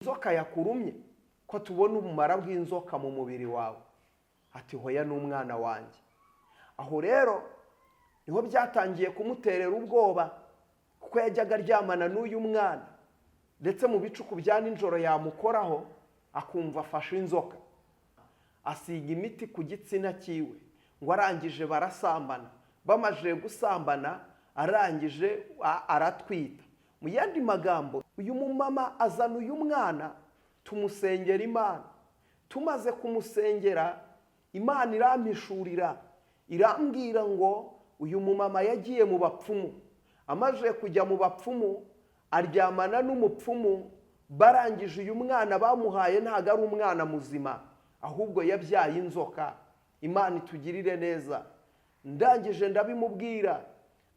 inzoka yakurumye ko tubona ubumara bw'inzoka mu mubiri wawe? Ati hoya n'umwana wanjye. Aho rero niho byatangiye kumuterera ubwoba, kuko yajyaga aryamana n'uyu mwana, ndetse mu bicuku bya nijoro yamukoraho akumva afashe inzoka. Asiga imiti ku gitsina cyiwe, ngo arangije barasambana. Bamaze gusambana arangije aratwita. Mu yandi magambo, uyu mumama azana uyu mwana tumusengera Imana. Tumaze kumusengera, Imana irampishurira, irambwira ngo uyu mumama yagiye mu bapfumu. Amaze kujya mu bapfumu aryamana n'umupfumu, barangije uyu mwana bamuhaye ntago ari umwana muzima, ahubwo yabyaye inzoka. Imana itugirire neza. Ndangije ndabimubwira,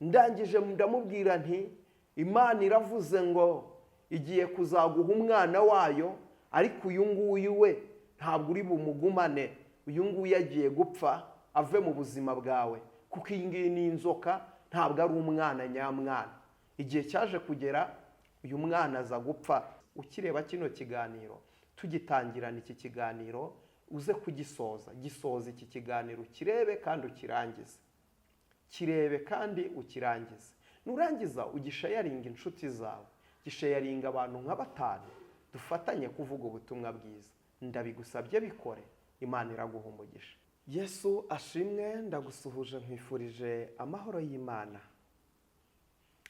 ndangije ndamubwira nti Imana iravuze ngo igiye kuzaguha umwana wayo, ariko uyu nguyu we ntabwo uri bumugumane. Uyu nguyu yagiye gupfa ave mu buzima bwawe, kuko iyi ngiyi ni inzoka, ntabwo ari umwana nyamwana. Igihe cyaje kugera uyu mwana aza gupfa. Ukireba kino kiganiro, tugitangirana iki kiganiro, uze kugisoza. Gisoza iki kiganiro kirebe kandi ukirangize. Kirebe kandi ukirangize. Nurangiza ugishayaringa inshuti zawe, gishayaringa abantu nka 5 dufatanye kuvuga ubutumwa bwiza. Ndabigusabye bikore, Imana iraguha umugisha. Yesu ashimwe. Ndagusuhuje nkwifurije amahoro y'Imana.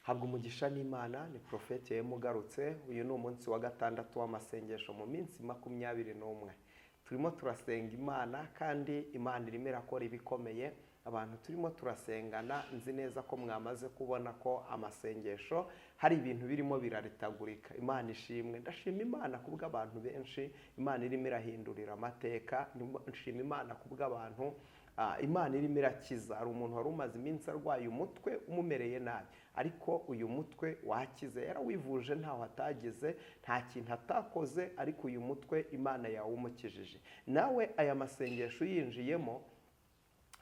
Habwa umugisha n'Imana. Ni Profete Mugarutse. Uyu ni umunsi wa 6 w'amasengesho mu minsi 21. Turimo turasenga Imana, kandi Imana irimo irakora ibikomeye. Abantu turimo turasengana, nzi neza ko mwamaze kubona ko amasengesho hari ibintu birimo biraritagurika. Imana ishimwe. Ndashima Imana kubw'abantu benshi Imana irimo irahindurira amateka. Ndashima Imana kubw'abantu Imana irimo irakiza. Hari umuntu wari umaze iminsi arwaye umutwe umumereye nabi, ariko uyu mutwe wakize. Yarawivuje ntaho atageze, nta kintu atakoze, ariko uyu mutwe Imana yawumukijije. Nawe aya masengesho yinjiyemo,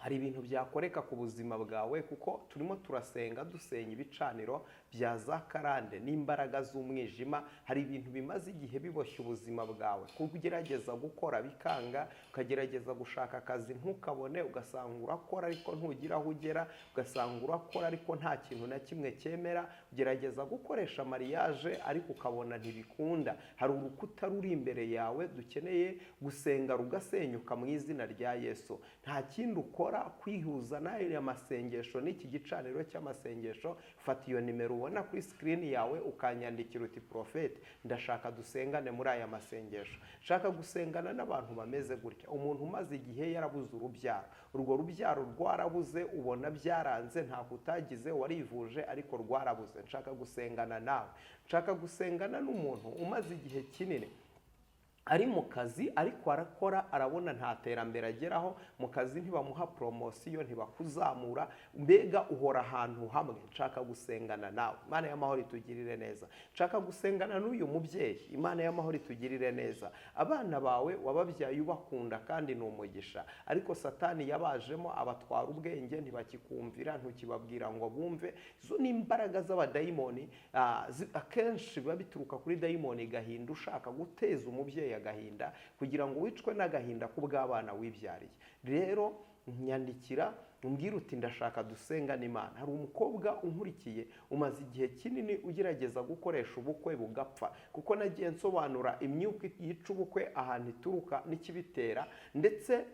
hari ibintu byakoreka ku buzima bwawe, kuko turimo turasenga dusenya ibicaniro bya za karande n'imbaraga z'umwijima. Hari ibintu bimaze igihe biboshye ubuzima bwawe, kugerageza gukora bikanga, ukagerageza gushaka akazi ntukabone, ugasanga urakora ariko ntugira aho ugera, ugasanga urakora ariko nta kintu na kimwe cyemera, ugerageza gukoresha mariage ariko ukabona ntibikunda. Hari urukuta ruri imbere yawe dukeneye gusenga rugasenyuka mu izina rya Yesu. Nta kindi ukora kwihuza n'aya masengesho n'iki gicaniro cy'amasengesho. Fata iyo nimero ubona kuri screen yawe ukanyandikira uti Profete, ndashaka dusengane muri aya masengesho. Shaka gusengana n'abantu bameze gutya. Umuntu umaze igihe yarabuze urubyaro, urwo rubyaro rwarabuze, ubona byaranze, nta kutagize, warivuje ariko rwarabuze. Nshaka gusengana nawe. Nshaka gusengana n'umuntu umaze igihe kinini ari mu kazi ariko arakora, arabona nta terambere ageraho mu kazi, ntibamuha promosiyo, ntibakuzamura, mbega uhora ahantu hamwe. Nshaka gusengana nawe. Imana y'amahoro itugirire neza. Nshaka gusengana n'uyu mubyeyi. Imana y'amahoro itugirire neza. Abana bawe wababyaye ubakunda kandi ni umugisha, ariko Satani yabajemo abatwara ubwenge, ntibakikumvira, ntukibabwira ngo bumve. Izo ni imbaraga z'abadayimoni. Akenshi biba bituruka kuri dayimoni gahinda, ushaka guteza umubyeyi agahinda kugira ngo wicwe n'agahinda kubw'abana wibyariye. Rero nyandikira umbwira uti ndashaka dusengana Imana. Hari umukobwa unkurikiye umaze igihe kinini ugerageza gukoresha ubukwe bugapfa, kuko nagiye nsobanura imyuka yica ubukwe, ahantu ituruka n'ikibitera, ndetse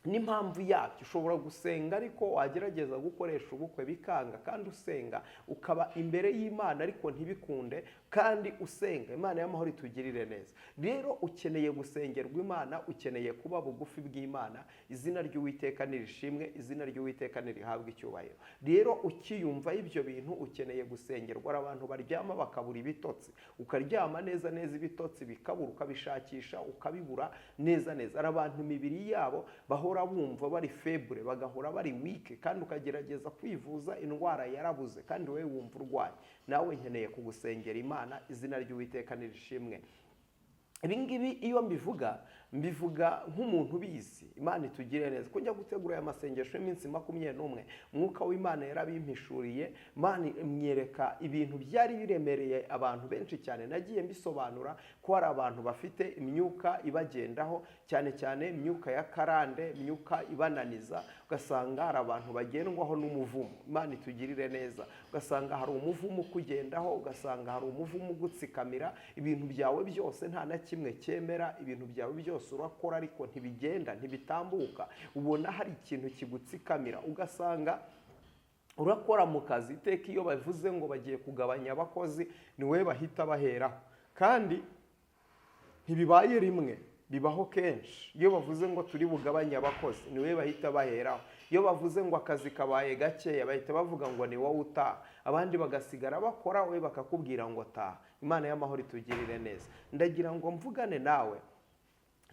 n'impamvu yabyo. Ushobora gusenga ariko wagerageza gukoresha ubukwe bikanga, kandi usenga ukaba imbere y'Imana ariko ntibikunde, kandi usenga. Imana y'amahoro itugirire neza. Rero ukeneye gusengerwa Imana, ukeneye kuba bugufi bw'Imana. Izina ry'Uwiteka nirishimwe, izina ry'Uwiteka nirihabwe icyubahiro. Rero ukiyumva ibyo bintu ukeneye gusengerwa. Abantu baryama bakabura ibitotsi, ukaryama neza neza ibitotsi bikabura, ukabishakisha ukabibura neza neza. Ari abantu imibiri yabo bahora bumva bari febre, bagahora bari weak, kandi ukagerageza kwivuza indwara yarabuze, kandi wewe wumva urwaye. Nawe nkeneye kugusengera Imana. Izina ry'Uwiteka nirishimwe. Ibingibi iyo mbivuga mbivuga nk'umuntu ubizi. Imana itugire neza. Ko njya gutegura aya masengesho y'iminsi 21, Mwuka w'Imana yarabimpishuriye, Imana imyereka ibintu byari biremereye abantu benshi cyane. Nagiye mbisobanura ko hari abantu bafite imyuka ibagendaho, cyane cyane imyuka ya karande, imyuka ibananiza. Ugasanga hari abantu bagendwaho n'umuvumo. Imana itugirire neza. Ugasanga hari umuvumo ukugendaho, ugasanga hari umuvumo ugutsikamira, ibintu byawe byose nta na kimwe cyemera, ibintu byawe byose urakora ariko ntibigenda, ntibitambuka. Ubona hari ikintu kigutsikamira, ugasanga urakora mu kazi, iteka iyo bavuze ngo bagiye kugabanya abakozi niwe bahita baheraho, kandi ntibibaye rimwe, bibaho kenshi. Iyo bavuze ngo turi bugabanye abakozi niwe bahita baheraho. Iyo bavuze ngo akazi kabaye gakeya bahita bavuga ngo ni wowe utaha, abandi bagasigara bakora, we bakakubwira ngo taha. Imana y'amahoro itugirire neza. Ndagira ngo mvugane nawe,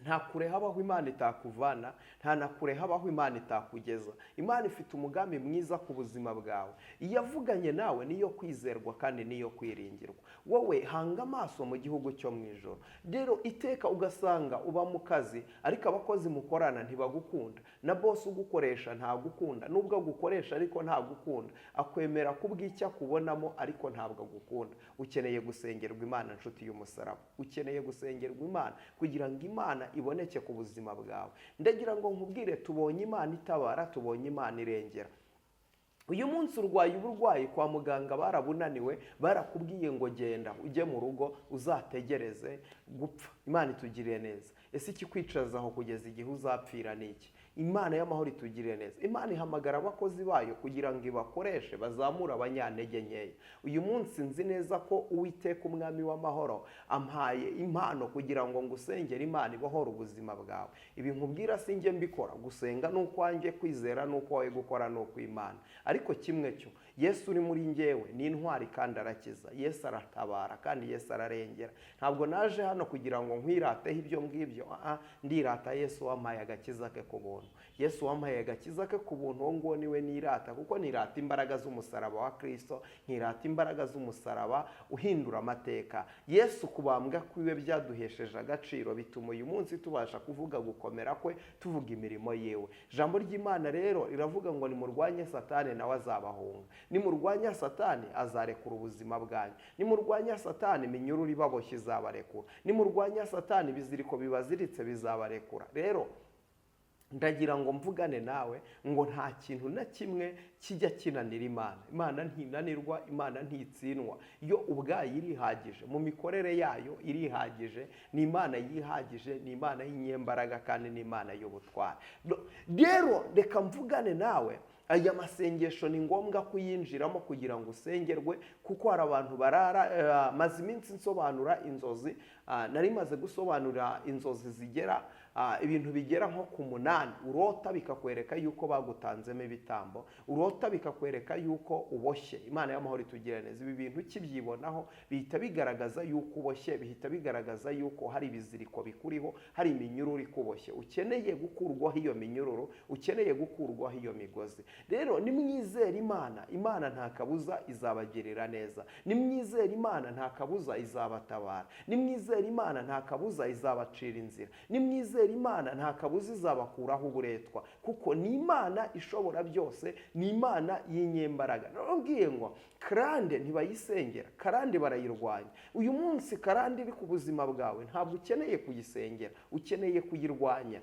nta kure habaho Imana itakuvana, nta na kure habaho Imana itakugeza. Imana ifite umugambi mwiza ku buzima bwawe. Iyo avuganye nawe niyo kwizerwa kandi niyo kwiringirwa. Wowe hanga amaso mu gihugu cyo mu ijoro. Rero iteka ugasanga uba mu kazi ariko abakozi mukorana ntibagukunda, na boss ugukoresha ntagukunda, nubwo agukoresha ariko ntagukunda, akwemera kubw'icyo akubonamo ariko ntabwo agukunda. Ukeneye gusengerwa Imana, nshuti y'umusaraba. Ukeneye gusengerwa Imana kugira ngo Imana iboneke ku buzima bwawe. Ndagira ngo nkubwire, tubonye Imana itabara, tubonye Imana irengera. Uyu munsi urwaye uburwayi kwa muganga barabunaniwe, barakubwiye ngo genda ujye mu rugo uzategereze gupfa. Imana itugiriye neza. Ese ikikwicaza aho kugeza igihe uzapfira ni iki? Imana y'amahoro itugirire neza. Imana ihamagara abakozi bayo kugira ngo ibakoreshe bazamura abanyantege nkeya. Uyu munsi nzi neza ko Uwiteka umwami w'amahoro ampaye impano kugira ngo ngusengere Imana ibohora ubuzima bwawe. Ibi nkubwira sinjye mbikora, gusenga nuko wanjye, kwizera nuko wawe, gukora nuko Imana. Ariko kimwe cyo, Yesu uri muri njyewe ni intwari kandi arakiza. Yesu aratabara kandi Yesu ararengera. Ntabwo naje hano kugira ngo nkwirateho ibyo ngibyo, ndirata Yesu wampaye agakiza ke ku buntu. Yesu wampaye agakiza ke ku buntu, ngo niwe nirata, kuko nirata imbaraga z'umusaraba wa Kristo, nirata imbaraga z'umusaraba uhindura amateka. Yesu kubambwa kwiwe byaduhesheje agaciro, bituma uyu munsi tubasha kuvuga gukomera kwe, tuvuga imirimo yewe. Ijambo ry'Imana rero riravuga ngo nimurwanye Satani nawe azabahunga. Nimurwanya Satani azarekura ubuzima bwanyu. Nimurwanya Satani iminyururu ibaboshye izabarekura. Nimurwanya Satani biziriko bibaziritse bizabarekura. Rero ndagira ngo mvugane nawe ngo nta kintu na kimwe kijya kinanira Imana. Imana ntinanirwa, Imana ntitsindwa. Yo ubwayo irihagije, mu mikorere yayo irihagije. Ni Imana yihagije, ni Imana y'inyembaraga kandi ni Imana y'ubutware. Rero reka mvugane nawe, aya masengesho ni ngombwa kuyinjiramo kugira ngo usengerwe, kuko hari abantu barara. Maze iminsi nsobanura inzozi, nari maze gusobanura inzozi zigera ibintu bigera nko ku 8. Urota bikakwereka yuko bagutanzemo ibitambo, urota bikakwereka yuko uboshye. Imana y'amahoro itugirire neza. Ibi bintu kibyibonaho bihita bigaragaza yuko uboshye, bihita bigaragaza yuko hari ibiziriko bikuriho, hari iminyururu ikuboshye. Ukeneye gukurwaho iyo minyururu, ukeneye gukurwaho iyo migozi. Rero nimwizere Imana, Imana nta kabuza izabagirira neza. Nimwizere Imana nta kabuza izabatabara. Nimwizere Imana nta kabuza izabacira inzira. Nimwizere Imana nta kabuza izabakuraho uburetwa, kuko ni Imana ishobora byose, ni Imana y'inyembaraga. Narabwiye ngo karande ntibayisengera, karande barayirwanya. Uyu munsi karande iri ku buzima bwawe ntabwo ukeneye kuyisengera, ukeneye kuyirwanya.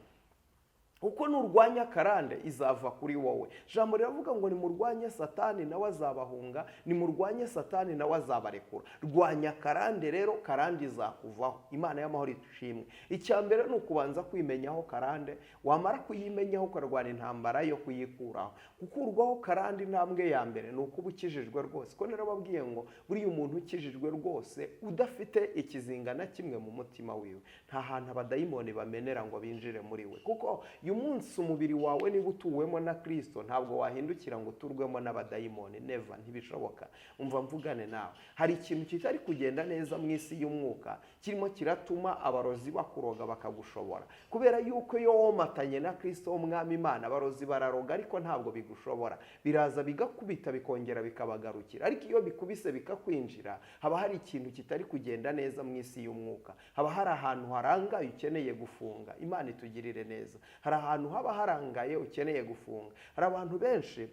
Uko nurwanya karande izava kuri wowe. Jambo riravuga ngo nimurwanye Satani nawe azabahunga, nimurwanye Satani nawe azabarekura. Rwanya karande rero, karande izakuvaho. Imana y'amahoro ishimwe. Icyambere ni ukubanza kwimenyaho karande, wamara kuyimenyaho ukarwana intambara yo kuyikuraho. Gukurwaho karande intambwe ya mbere ni ukuba ukijijwe rwose. Ko narababwiye ngo buriya umuntu ukijijwe rwose udafite ikizinga na kimwe mu mutima wiwe, nta hantu abadayimoni bamenera ngo binjire muri we. Kuko uyu munsi umubiri wawe niba utuwemo na Kristo ntabwo wahindukira ngo uturwemo n'abadayimoni, never, ntibishoboka. Umva mvugane nawe, hari ikintu kitari kugenda neza mu isi y'umwuka kirimo kiratuma abarozi bakuroga bakagushobora, kubera yuko iyo womatanye na Kristo w'Umwami Imana, abarozi bararoga ariko ntabwo bigushobora, biraza bigakubita bikongera bikabagarukira. Ariko iyo bikubise bikakwinjira, haba hari ikintu kitari kugenda neza mu isi y'umwuka, haba hari ahantu harangaye ukeneye gufunga. Imana itugirire neza. Hari ahantu haba harangaye ukeneye gufunga. Hari abantu benshi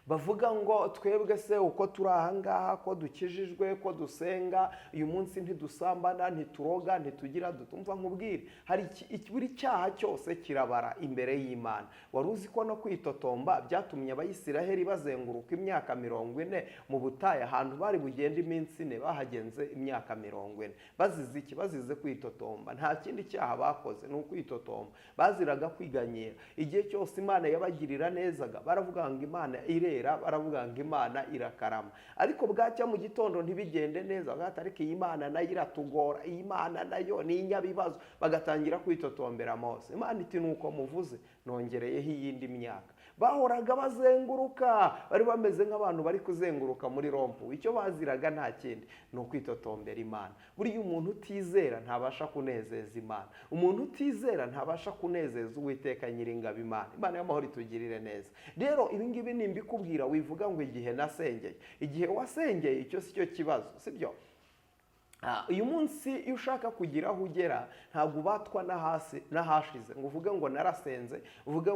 bavuga ngo twebwe se uko turi ahangaha, ko dukijijwe, ko dusenga, uyu munsi ntidusambana, ntituroga, ntitugira dutumva. Nkubwire, hari buri cyaha cyose kirabara imbere y'Imana. Wari uzi ko no kwitotomba byatumye Abayisiraheli bazenguruka imyaka 40 mu butayu, ahantu bari bugende iminsi 4 bahagenze imyaka 40. Bazize iki? Bazize kwitotomba. Nta kindi cyaha bakoze, ni ukwitotomba. Baziraga kwiganyira. Igihe cyose Imana yabagirira nezaga, baravuga ngo Imana baravuga ngo Imana irakarama. Ariko bwacya mu gitondo ntibigende neza, ariko iyi Imana nayo iratugora, iyi Imana nayo ni inyabibazo, bagatangira kwitotombera Mose. Imana iti nuko muvuze nongereyeho iyindi myaka. Bahoraga bazenguruka, bari bameze nk'abantu bari kuzenguruka muri rompu. Icyo baziraga nta kindi, ni ukwitotombera Imana. Buriya umuntu utizera ntabasha kunezeza Imana, umuntu utizera ntabasha kunezeza Uwiteka Nyiringabo Imana. Imana y'amahoro itugirire neza. Rero ibi ngibi nimbikubwira wivuga ngo igihe nasengeye. Igihe wasengeye icyo si cyo kibazo, sibyo? Uyu munsi iyo ushaka kugira aho ugera ntabwo ubatwa n'ahashize ngo uvuge ngo narasenze, uvuge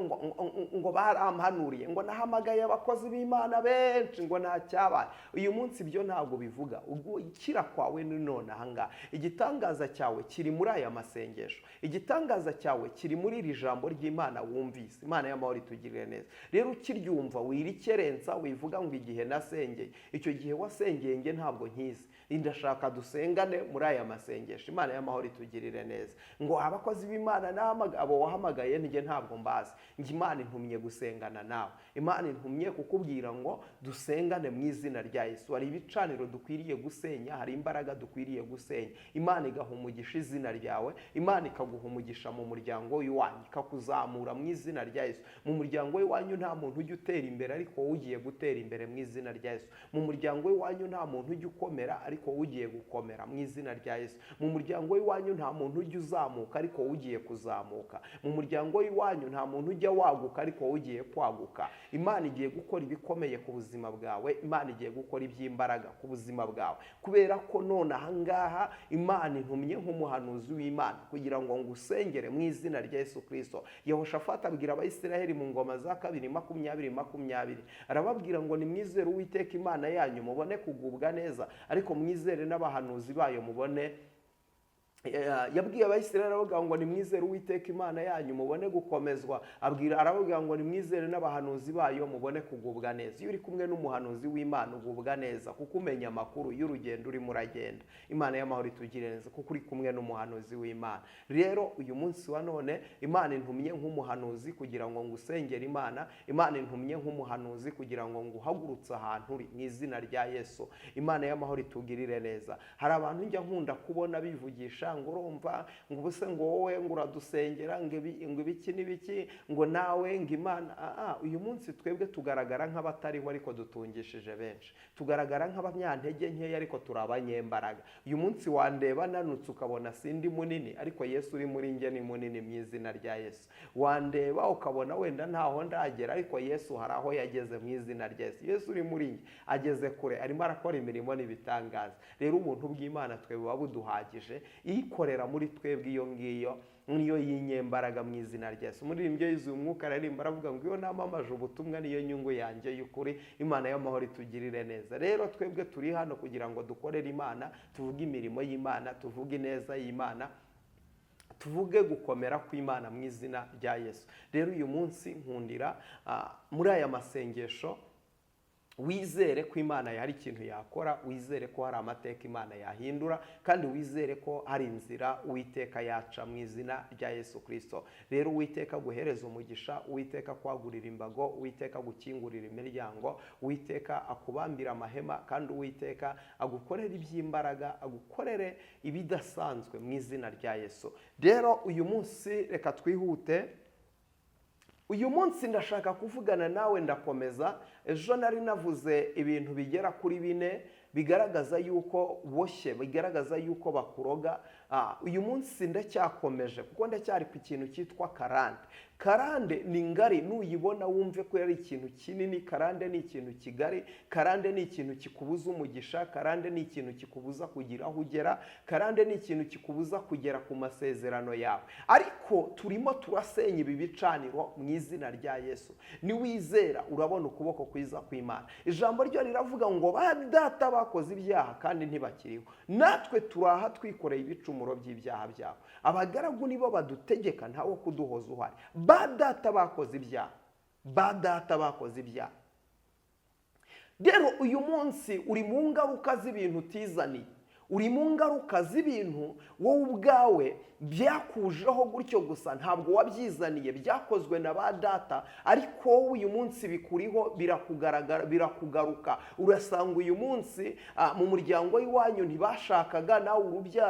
ngo barampanuriye, ngo nahamagaye abakozi b'Imana benshi, ngo nta cyabaye. Uyu munsi ibyo ntabwo bivuga. Ukira kwawe ni none ahangaha. Igitangaza cyawe kiri muri aya masengesho, igitangaza cyawe kiri muri iri jambo ry'Imana wumvise. Imana y'amahoro itugirire neza. Rero ukiryumva wirikerensa, wivuga ngo igihe nasengeye. Icyo gihe wasengeye nge ntabwo nkizi, ndashaka dusengane muri aya masengesho. Imana y'amahoro itugirire neza. Ngo abakozi b'Imana abo wahamagaye nige ntabwo mbazi. Nge Imana intumye gusengana nawe. Imana intumye kukubwira ngo dusengane mu izina rya Yesu. Hari ibicaniro dukwiriye gusenya, hari imbaraga dukwiriye gusenya. Imana igaha umugisha izina ryawe, Imana ikaguha umugisha mu muryango w'iwanyu, ikakuzamura mu izina rya Yesu. Mu muryango w'iwanyu nta muntu ujya utera imbere ariko wowe ugiye gutera imbere mu izina rya Yesu. Mu muryango w'iwanyu nta muntu ujya ukomera ariko wowe ugiye gukomera mu izina rya Yesu. Mu muryango w'iwanyu nta muntu ujya uzamuka ariko wowe ugiye kuzamuka. Mu muryango w'iwanyu nta muntu ujya waguka ariko wowe ugiye kwaguka. Imana igiye gukora ibikomeye ku buzima bwawe. Imana igiye gukora iby'imbaraga ku buzima bwawe, kubera ko none ahangaha Imana intumye nk'umuhanuzi w'Imana kugira ngo ngusengere mu izina rya Yesu Kristo. Yehoshafati abwira Abayisiraheli mu ngoma za 2:20 arababwira ngo nimwizere Uwiteka Imana yanyu mubone kugubwa neza, ariko mwizere n'abahanuzi bayo mubone. Yabwiye Abayisiraheli aravuga ngo nimwizere Uwiteka Imana yanyu mubone gukomezwa, aravuga ngo nimwizere n'abahanuzi bayo mubone kugubwa neza. Iyo uri kumwe n'umuhanuzi w'Imana ugubwa neza, kuko umenya amakuru y'urugendo urimo uragenda. Imana y'amahoro itugirire neza kuko uri kumwe n'umuhanuzi w'Imana. Rero uyu munsi wa none Imana intumye nk'umuhanuzi kugira ngo ngusengere Imana. Imana intumye nk'umuhanuzi kugira ngo nguhagurutse ahantu uri mu izina rya Yesu. Imana y'amahoro itugirire neza. Hari abantu njya nkunda kubona bivugisha ngo urumva ngo ubuse ngo wowe ngo uradusengera ngo ibiki n'ibiki ngo nawe ngo Imana. Uyu munsi twebwe tugaragara nk'abatariho ariko dutungishije benshi, tugaragara nk'abanyantege nkeya ariko turi abanyembaraga. Uyu munsi wandeba nanutse ukabona sindi munini, ariko Yesu uri muri nge ni munini mu izina rya Yesu. Wandeba ukabona wenda ntaho ndagera, ariko Yesu hari aho yageze mu izina rya Yesu. Yesu uri muri nge ageze kure, arimo arakora imirimo n'ibitangaza. Rero ubuntu bw'Imana twebwe buba buduhagije, ikorera muri twebwe iyo ngiyo niyo yinyembaraga mu izina rya Yesu. Muri ibyo yuzuye umwuka aririmba aravuga ngo iyo namamaje ubutumwa niyo nyungu yanjye y'ukuri. Imana y'amahoro itugirire neza. Rero twebwe turi hano kugira ngo dukorere Imana, tuvuge imirimo y'Imana, tuvuge ineza y'Imana, tuvuge gukomera kw'Imana mu izina rya Yesu. Rero uyu munsi nkundira muri aya masengesho wizere ko Imana hari ikintu yakora, wizere ko hari amateka Imana yahindura, kandi wizere ko hari inzira Uwiteka yaca mu izina rya Yesu Kristo. Rero Uwiteka guhereza umugisha, Uwiteka kwagurira imbago, Uwiteka gukingurira imiryango, Uwiteka akubambira amahema, kandi Uwiteka agukorera iby'imbaraga, agukorere ibidasanzwe mu izina rya Yesu. Rero uyu munsi reka twihute uyu munsi ndashaka kuvugana nawe, ndakomeza. Ejo nari navuze ibintu bigera kuri 4 bigaragaza yuko boshye, bigaragaza yuko bakuroga. Uyu munsi ndacyakomeje kuko ndacyari ku kintu cyitwa karande. Karande ni ngari, nuyibona wumve ko yari ikintu kinini. Karande ni ikintu kigari, karande ni ikintu kikubuza umugisha, karande ni ikintu kikubuza kugira aho ugera, karande ni ikintu kikubuza kugera ku masezerano yawe. Ariko turimo turasenya ibi bicaniro mu izina rya Yesu. Niwizera urabona ukuboko kwiza kw'Imana. Ijambo ryo riravuga ngo ba data bakoze ibyaha kandi ntibakiriho, natwe turaha twikoreye ibicumuro by'ibyaha byabo. Abagaragu nibo badutegeka, ntawo kuduhoza uhari. Ba data bakoze ibyaha, ba data bakoze ibyaha. Rero uyu munsi uri mu ngaruka z'ibintu utizaniye, uri mu ngaruka z'ibintu wowe ubwawe byakujeho gutyo gusa, ntabwo wabyizaniye, byakozwe na ba data, ariko wowe uyu munsi bikuriho, birakugaruka. Urasanga uyu munsi mu muryango w'iwanyu ntibashakaga, nawe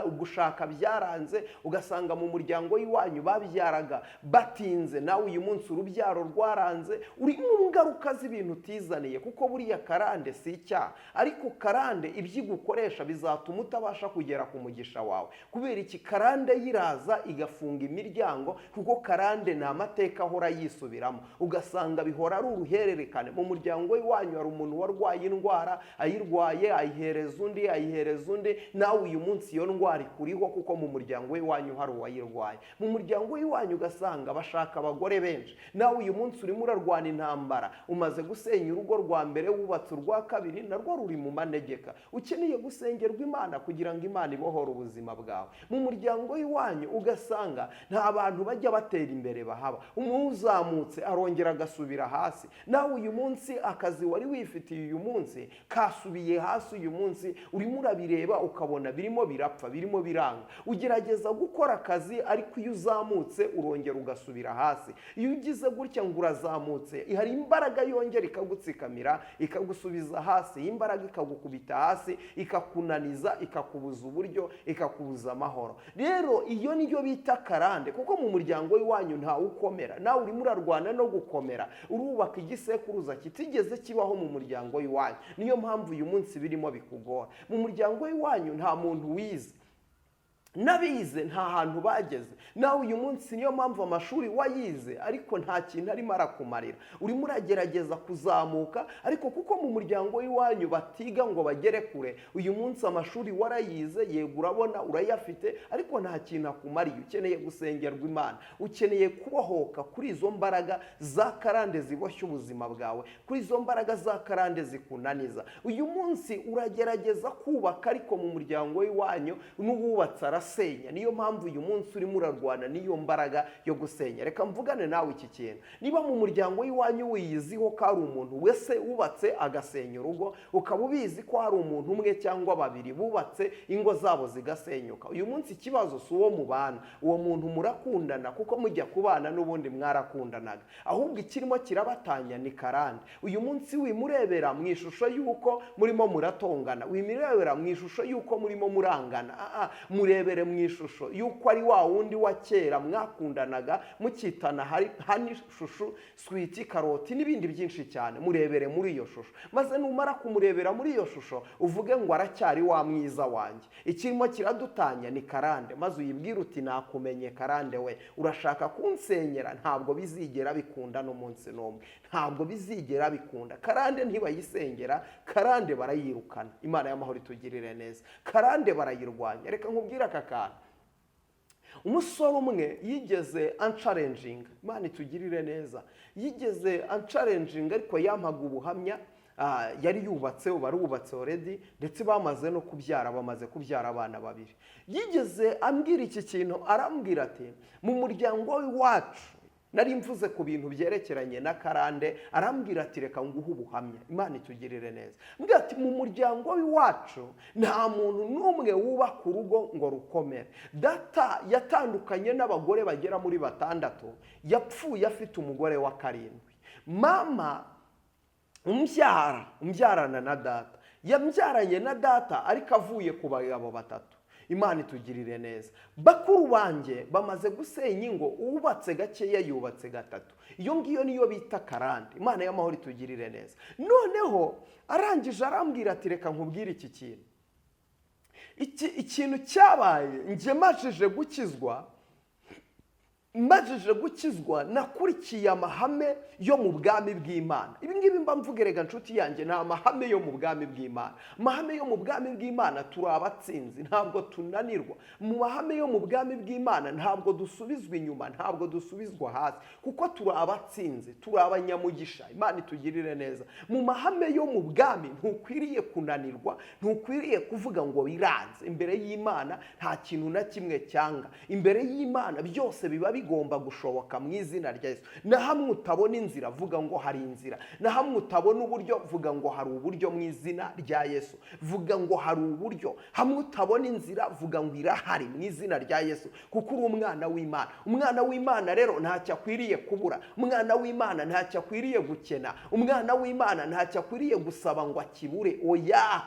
ugushaka byaranze. Ugasanga mu muryango w'iwanyu babyaraga batinze, nawe uyu munsi urubyaro rwaranze. Uri mu ngaruka z'ibintu utizaniye, kuko buriya karande si icyaha, ariko karande ibyigukoresha bizatuma utabasha kugera ku mugisha wawe. Kubera iki? Karande iraza igafunga imiryango, kuko karande ni amateka ahora yisubiramo. Ugasanga bihora ari uruhererekane. Mu muryango w'iwanyu hari umuntu warwaye indwara, ayirwaye ayihereza undi, ayihereza undi, nawe uyu munsi iyo ndwara ikuriho, kuko mu muryango w'iwanyu hari uwayirwaye. Mu muryango w'iwanyu ugasanga bashaka abagore benshi, nawe uyu munsi urimo urarwana intambara. Umaze gusenya urugo rwa mbere, wubatse urwa kabiri, narwo ruri mu manegeka. Ukeneye gusengerwa Imana kugira ngo Imana ibohore ubuzima bwawe. Mu muryango w'iwanyu ugasanga nta bantu bajya batera imbere bahaba. Umuzamutse arongera agasubira hasi. Nawe uyu munsi akazi wari wifitiye uyu munsi kasubiye hasi. Uyu munsi urimo urabireba ukabona birimo birapfa, birimo biranga. Ugerageza gukora akazi, ariko iyo uzamutse urongera ugasubira hasi. Iyo ugize gutya ngo urazamutse, hari imbaraga yongera ikagutsikamira, ikagusubiza hasi. Imbaraga ikagukubita hasi, ikakunaniza, ikakubuza uburyo, ikakubuza amahoro. Rero iyo niyo bita karande, kuko mu muryango w'iwanyu ntawe ukomera. Nawe urimo urarwana no gukomera, urubaka igisekuruza kitigeze kibaho mu muryango w'iwanyu. Niyo mpamvu uyu munsi birimo bikugora. Mu muryango w'iwanyu nta muntu wize, n'abize nta hantu bageze. Nawe uyu munsi niyo mpamvu amashuri wayize, ariko nta kintu arimo arakumarira. Urimo uragerageza kuzamuka, ariko kuko mu muryango w'iwanyu batiga ngo bagere kure, uyu munsi amashuri warayize, yego urabona urayafite, ariko nta kintu akumariye. Ukeneye gusengerwa Imana, ukeneye kubohoka kuri izo mbaraga za karande ziboshye ubuzima bwawe, kuri izo mbaraga za karande zikunaniza. Uyu munsi uragerageza kubaka, ariko mu muryango w'iwanyu n'uwubatse arasenya. Niyo mpamvu uyu munsi urimo urarwana n'iyo mbaraga yo gusenya. Reka mvugane nawe iki kintu. Niba mu muryango w'iwanyu wiyiziho ko hari umuntu wese wubatse agasenya urugo, ukaba ubizi ko hari umuntu umwe cyangwa babiri bubatse ingo zabo zigasenyuka, uyu munsi ikibazo si uwo mubana, uwo muntu murakundana, kuko mujya kubana n'ubundi mwarakundanaga, ahubwo ikirimo kirabatanya ni karande. Uyu munsi wimurebera mu ishusho y'uko murimo muratongana, wimurebera mu ishusho y'uko murimo murangana, murebere mu ishusho y'uko ari wa wundi wa kera mwakundanaga mukitana hani shushu, switi, karoti n'ibindi byinshi cyane. Murebere muri iyo shusho, maze numara kumurebera muri iyo shusho uvuge ngo aracyari wa mwiza wanjye. Ikirimo kiradutanya ni karande, maze uyibwire uti nakumenye karande we, urashaka kunsenyera, ntabwo bizigera bikunda n'umunsi n'umwe, ntabwo bizigera bikunda. Karande ntibayisengera, karande barayirukana. Imana y'amahoro itugirire neza. Karande barayirwanya. Reka nkubwire aka kantu. Umusore umwe yigeze ancarenjinga, Imana itugirire neza, yigeze ancarenjinga, ariko yampaga ubuhamya. Yari yubatse, barubatse already, ndetse bamaze no kubyara, bamaze kubyara abana babiri. Yigeze ambwira iki kintu, arambwira ati mu muryango w'iwacu, nari mvuze ku bintu byerekeranye na karande, arambwira ati reka nguhe ubuhamya. Imana itugirire neza. Mbwira ati mu muryango w'iwacu nta muntu n'umwe wubaka urugo ngo rukomere. Data yatandukanye n'abagore bagera muri 6, yapfuye afite umugore wa 7. Mama umbyarana na data, yambyaranye na data ariko avuye ku bagabo 3. Imana itugirire neza. Bakuru banjye bamaze gusenya ingo, uwubatse gakeya yubatse gatatu. Iyo ngiyo niyo bita karande. Imana y'amahoro itugirire neza. Noneho arangije arambwira ati reka nkubwire iki kintu. Ikintu cyabaye njye majije gukizwa nakurikiye amahame yo mu bwami bw'Imana. Ibi ngibi mba mvugerega nshuti yanjye, nta mahame yo mu bwami bw'Imana. Mahame yo mu bwami bw'Imana turi abatsinzi, ntabwo tunanirwa. Mu mahame yo mu bwami bw'Imana ntabwo dusubizwa inyuma, ntabwo dusubizwa hasi, kuko turi abatsinzi, turi abanyamugisha. Imana itugirire neza. Mu mahame yo mu bwami ntukwiriye kunanirwa, ntukwiriye kuvuga ngo biranze. Imbere y'Imana nta kintu na kimwe cyanga. Imbere y'Imana byose biba bigomba gushoboka mu izina rya Yesu. Na hamwe utabona inzira vuga ngo hari inzira, na hamwe utabona uburyo vuga ngo hari uburyo mu izina rya Yesu. Vuga ngo hari uburyo. Hamwe utabona inzira vuga ngo irahari mu izina rya Yesu, kuko uri umwana w'Imana. Umwana w'Imana rero ntacyo akwiriye kubura. Umwana w'Imana ntacyo akwiriye gukena. Umwana w'Imana ntacyo akwiriye gusaba ngo akibure. Oya,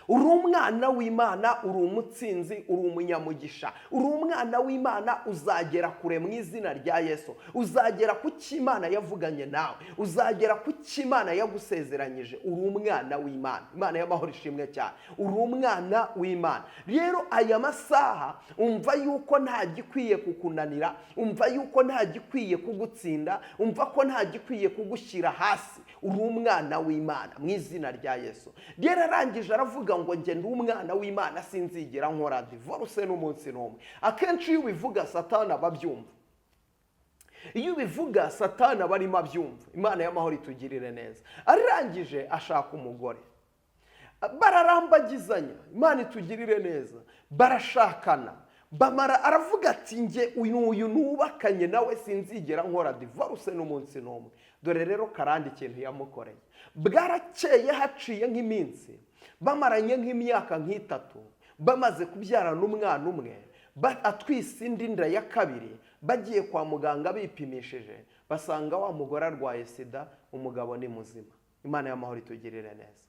uri umwana w'Imana, uri umutsinzi, uri umunyamugisha. Uri umwana w'Imana, uzagera kure mu izina rya Yesu. Uzagera ku cyo Imana yavuganye nawe, uzagera ku cyo Imana yagusezeranyije. Uri umwana w'Imana. Imana y'amahoro ishimwe cyane. Uri umwana w'Imana. Rero aya masaha umva yuko nta gikwiye kukunanira, umva yuko nta gikwiye kugutsinda, umva ko nta gikwiye kugushyira hasi. Uri umwana w'Imana mu izina rya Yesu. Rero arangije aravuga ngo njye ndi umwana w'Imana, sinzigera nkora divorce n'umunsi n'umwe. Akenshi iyo ubivuga Satani aba abyumva. Iyo ubivuga Satani aba arimo abyumva. Imana y'amahoro itugirire neza. Arangije ashaka umugore, bararambagizanya. Imana itugirire neza. Barashakana, bamara. Aravuga ati njye uyu nubakanye nawe sinzigera nkora divorce n'umunsi n'umwe. Dore rero karande ikintu yamukoreye. Bwarakeye haciye nk'iminsi, bamaranye nk'imyaka nk'itatu, bamaze kubyarana umwana umwe, atwise indi nda ya kabiri. Bagiye kwa muganga bipimishije, basanga wa mugore arwaye sida, umugabo ni muzima. Imana y'amahoro itugirire neza.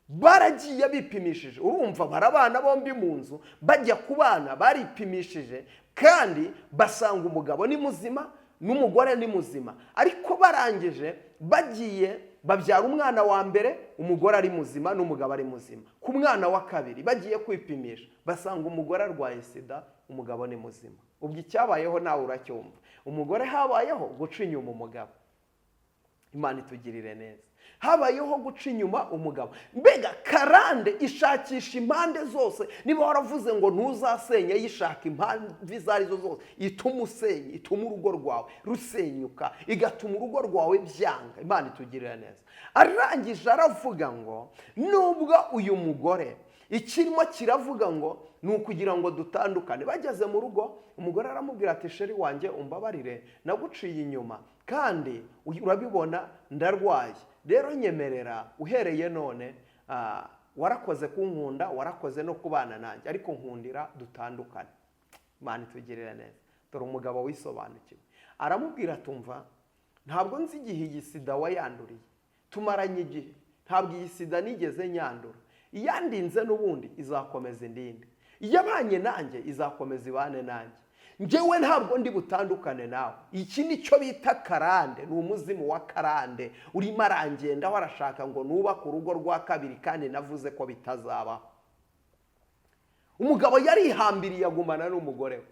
Baragiye bipimishije, urumva barabana bombi mu nzu, bajya ku bana baripimishije, kandi basanga umugabo ni muzima n'umugore ni muzima. Ariko barangije bagiye babyara umwana wa mbere, umugore ari muzima n'umugabo ari muzima. Ku mwana wa kabiri bagiye kwipimisha, basanga umugore arwaye sida, umugabo ni muzima. Ubwo icyabayeho nawe uracyumva. Umugore habayeho guca inyuma umugabo. Imana itugirire neza. Habayeho guca inyuma umugabo. Mbega karande ishakisha impande zose. Niba waravuze ngo ntuzasenya, yishaka impamvu izo arizo zose ituma usenya, ituma urugo rwawe rusenyuka, igatuma urugo rwawe byanga. Imana itugirira neza. Arangije aravuga ngo nubwo uyu mugore ikirimo kiravuga ngo ni ukugira ngo dutandukane. Bageze mu rugo, umugore aramubwira ati sheri wanjye umbabarire, naguciye inyuma kandi urabibona ndarwaye. Rero nyemerera uhereye none, warakoze kunkunda, warakoze no kubana nanjye, ariko nkundira dutandukane. Imana itugirira neza. Dore umugabo wisobanukiwe. Aramubwira tumva, ntabwo nzi igihe iyi sida wayanduriye, tumaranye igihe, ntabwo iyi sida nigeze nyandura. Iyandinze n'ubundi izakomeza indinde, iyabanye nanjye izakomeza ibane nanjye. Njyewe ntabwo ndi butandukane nawe. Iki ni cyo bita karande. Ni umuzimu wa karande urimo arangenda warashaka ngo nubake urugo rwa kabiri, kandi navuze ko bitazabaho. Umugabo yarihambiriye agumana n'umugore we,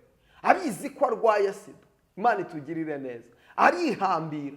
abizi ko arwaye sida. Imana itugirire neza. Arihambira,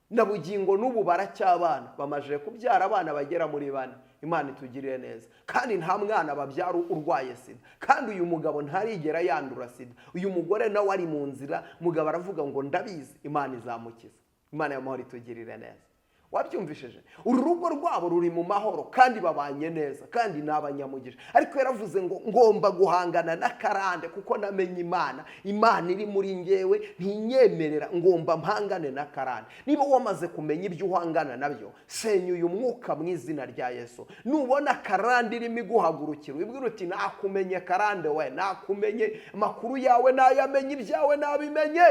na bugingo n'ubu baracyabana, bamaje kubyara abana bagera muri 4. Imana itugirire neza. Kandi nta mwana babyara urwaye sida, kandi uyu mugabo ntarigera yandura sida. Uyu mugore nawe ari mu nzira, mugabo aravuga ngo ndabizi Imana izamukiza. Imana y'amahoro itugirire neza. Wabyumvishije? Uru rugo rwabo ruri mu mahoro, kandi babanye neza, kandi n'abanyamugisha. Ariko yaravuze ngo ngomba guhangana na karande, kuko namenye Imana. Imana iri muri ngewe, ntinyemerera, ngomba mpangane na karande. Niba wamaze kumenya ibyo uhangana nabyo, senya uyu mwuka mu izina rya Yesu. Nubona karande irimo iguhagurukira, wibwira uti nakumenye karande we, nakumenye, amakuru yawe nayamenye, ibyawe nabimenye.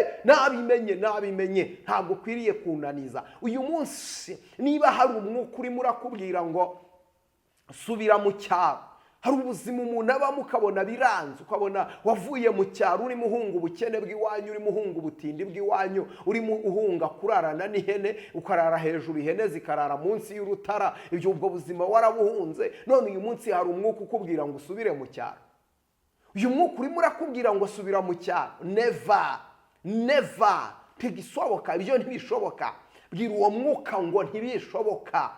Ntabwo ukwiriye kunaniza. Uyu munsi niba hari umwuka urimo urakubwira ngo subira mu cyaro, hari ubuzima umuntu abamo ukabona biranze, ukabona wavuye mu cyaro urimo uhunga ubukene bw'iwanyu, urimo uhunga ubutindi bw'iwanyu, urimo uhunga kurarana n'ihene, ukarara hejuru ihene zikarara munsi y'urutara. Ibyo ubwo buzima warabuhunze, none uyu munsi hari umwuka ukubwira ngo usubire mu cyaro. Uyu mwuka urimo urakubwira ngo subira mu cyaro. Never ntigishoboka, ibyo ntibishoboka. Bwira uwo mwuka ngo ntibishoboka.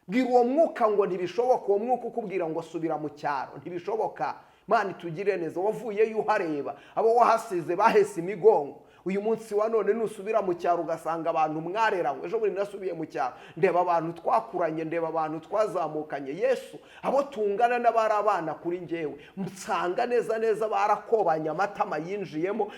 Bwira uwo mwuka ngo ntibishoboka. Uwo mwuka ukubwira ngo subira mu cyaro ntibishoboka. Mana itugire neza. Wavuyeyo uhareba, abo wahasize bahese imigongo. Uyu munsi wa none nusubira mu cyaro ugasanga abantu mwareranywe. Ejo bundi nasubiye mu cyaro, ndeba abantu twakuranye, ndeba abantu twazamukanye. Yesu, abo tungana n'abari abana kuri njyewe, nsanga neza neza barakobanya, amatama yinjiyemo,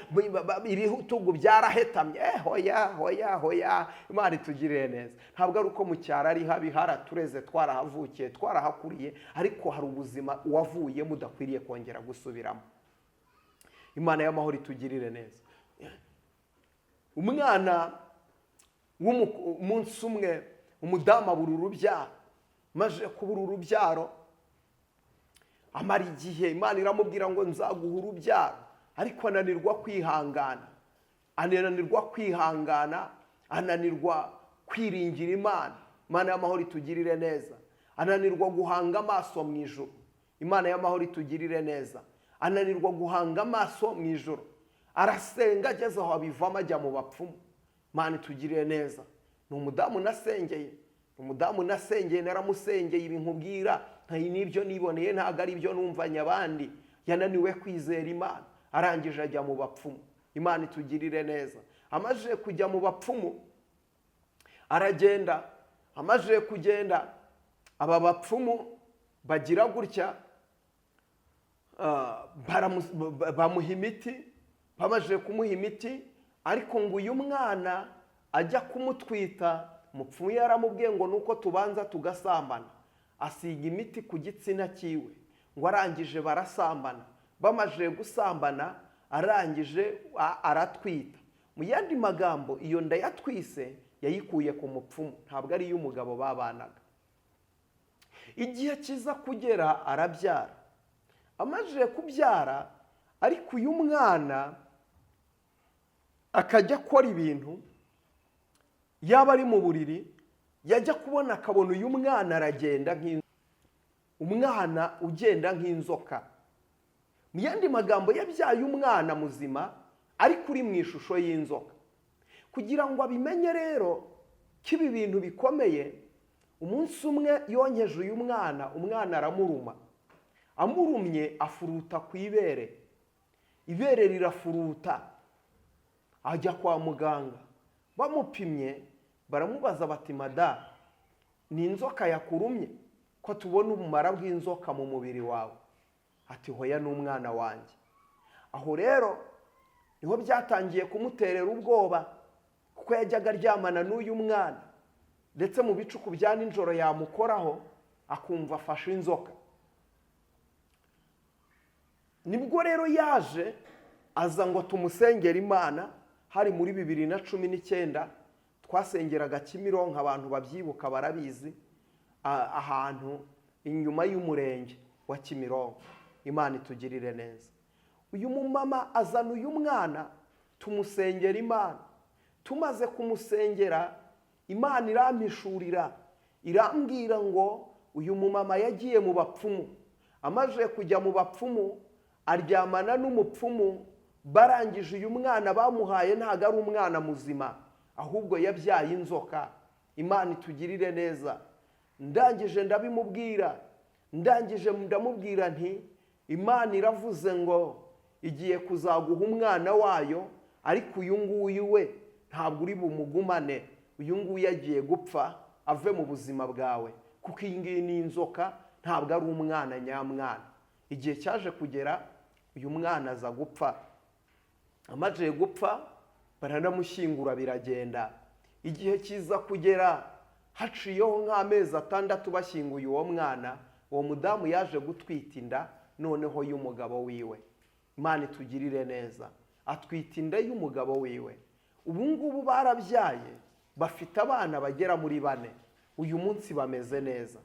ibitugu byarahetamye. Hoya. Imana itugirire neza. Ntabwo ari uko mu cyaro ari habi, haratureze, twarahavukiye, twarahakuriye, ariko hari ubuzima wavuyemo udakwiriye kongera gusubiramo. Imana y'amahoro itugirire neza. Umwana w'umunsi umwe, umudamu abura urubyaro. Maze kubura urubyaro, amara igihe, Imana iramubwira ngo nzaguha urubyaro, ariko ananirwa kwihangana, ananirwa kwiringira Imana. Imana y'amahoro itugirire neza. Ananirwa guhanga amaso mu ijuru. Imana y'amahoro itugirire neza. Ananirwa guhanga amaso mu ijuru. Arasenga, ageze aho abivamo ajya mu bapfumu. Imana itugirire neza. Ni umudamu nasengeye, naramusengeye, ibi nkubwira n'ibyo niboneye, ntabwo ari ibyo numvanye abandi. Yananiwe kwizera Imana, arangije ajya mu bapfumu. Imana itugirire neza. Amaze kujya mu bapfumu, aragenda. Amaze kugenda, aba bapfumu bagira gutya, bamuha imiti. Bamaze kumuha imiti, ariko ngo uyu mwana ajya kumutwita, umupfumu yaramubwiye ngo nuko tubanza tugasambana. Asiga imiti ku gitsina cyiwe, ngo arangije barasambana. Bamaze gusambana, arangije aratwita. Mu yandi magambo, iyo nda yatwise yayikuye ku mupfumu, ntabwo ari iy'umugabo babanaga. Igihe kiza kugera arabyara. Amaze kubyara, ariko uyu mwana akajya akora ibintu, yaba ari mu buriri, yajya kubona akabona uyu mwana aragenda umwana ugenda nk'inzoka. Mu yandi magambo, yabyaye umwana muzima ariko uri mu ishusho y'inzoka. Kugira ngo abimenye rero ko ibi bintu bikomeye, umunsi umwe yonkeje uyu mwana, umwana aramuruma. Amurumye afuruta ku ibere, ibere rirafuruta. Ajya kwa muganga, bamupimye baramubaza bati mada, ni inzoka yakurumye ko tubona ubumara bw'inzoka mu mubiri wawe? Ati hoya, ni umwana wanjye. Aho rero niho byatangiye kumuterera ubwoba, kuko yajyaga aryamana n'uyu mwana, ndetse mu bicuku bya nijoro yamukoraho akumva afashe inzoka. Nibwo rero yaje aza ngo tumusengere Imana. Hari muri 2019 twasengeraga Kimironko, abantu babyibuka barabizi, ahantu inyuma y'umurenge wa Kimironko. Imana itugirire neza. Uyu mumama azana uyu mwana, tumusengera Imana. Tumaze kumusengera, Imana irampishurira, irambwira ngo uyu mumama yagiye mu bapfumu. Amaze kujya mu bapfumu, aryamana n'umupfumu. Barangije uyu mwana bamuhaye ntabwo ari umwana muzima, ahubwo yabyaye inzoka. Imana itugirire neza. Ndangije ndabimubwira, ndamubwira nti Imana iravuze ngo igiye kuzaguha umwana wayo, ariko uyu nguyu we ntabwo uri bumugumane. Uyu nguyu yagiye gupfa ave mu buzima bwawe, kuko iyi ngiyi ni inzoka, ntabwo ari umwana nyamwana. Igihe cyaje kugera, uyu mwana aza gupfa. Amaze gupfa, baranamushyingura biragenda. Igihe kiza kugera, haciyeho nk'amezi 6 bashyinguye uwo mwana. Uwo mudamu yaje gutwita inda noneho y'umugabo wiwe. Imana itugirire neza. Atwita inda y'umugabo wiwe. Ubu ngubu barabyaye, bafite abana bagera muri 4. Uyu munsi bameze neza,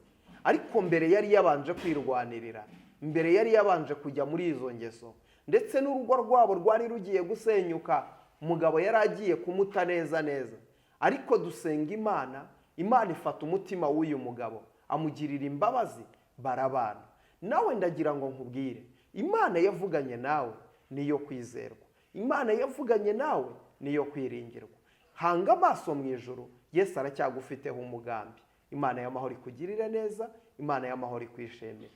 ariko mbere yari yabanje kwirwanirira. mbere yari yabanje kujya muri izo ngeso, ndetse n'urugo rwabo rwari rugiye gusenyuka, umugabo yari agiye kumuta neza neza. Ariko dusenga Imana, Imana ifata umutima w'uyu mugabo, amugirira imbabazi, barabana. Nawe ndagira ngo nkubwire, Imana yavuganye nawe niyo kwizerwa, Imana yavuganye nawe niyo kwiringirwa. Hanga amaso mu ijuru, Yesu aracyagufiteho umugambi. Imana y'amahoro ikugirire neza, Imana y'amahoro ikwishimire.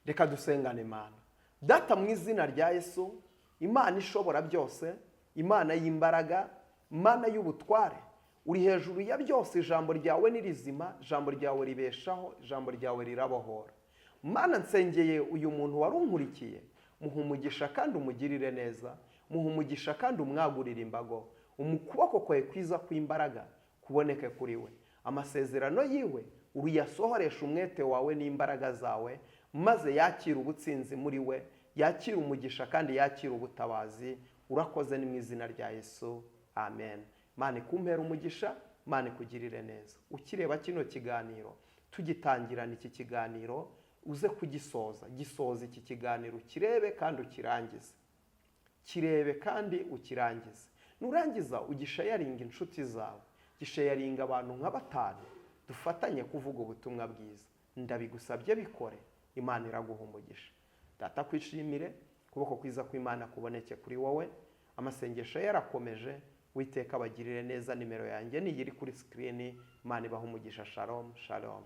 Reka dusengane Imana. Data, mu izina rya Yesu, Imana ishobora byose, Imana y'imbaraga, Imana y'ubutware, uri hejuru ya byose. Ijambo ryawe ni rizima, ijambo ryawe ribeshaho, ijambo ryawe rirabohora. Mana, nsengeye uyu muntu wari unkurikiye, muha umugisha kandi umugirire neza, muha umugisha kandi umwagurire imbago, ukuboko kwawe kwiza kw'imbaraga kuboneke kuri we. Amasezerano yiwe uyasohoresha umwete wawe n'imbaraga zawe, maze yakira ubutsinzi muri we, yakira umugisha kandi yakira ubutabazi. Urakoze ni mu izina rya Yesu, amen. Mana ikumpera umugisha, Mana ikugirire neza. Ukireba kino kiganiro, tugitangirana iki kiganiro, uze kugisoza, gisoza iki kiganiro, kirebe kandi ukirangize, kirebe kandi ukirangize. Nurangiza ugishayaringa inshuti zawe, gishayaringa abantu nka 5, dufatanye kuvuga ubutumwa bwiza. Ndabigusabye bikore, Imana iraguha umugisha. Data kwishimire, kuboko kwiza kw'Imana kuboneke kuri wowe. Amasengesho yarakomeje, Uwiteka abagirire neza. Nimero yanjye ni iri kuri screen. Imana ibaha umugisha. Shalom, shalom.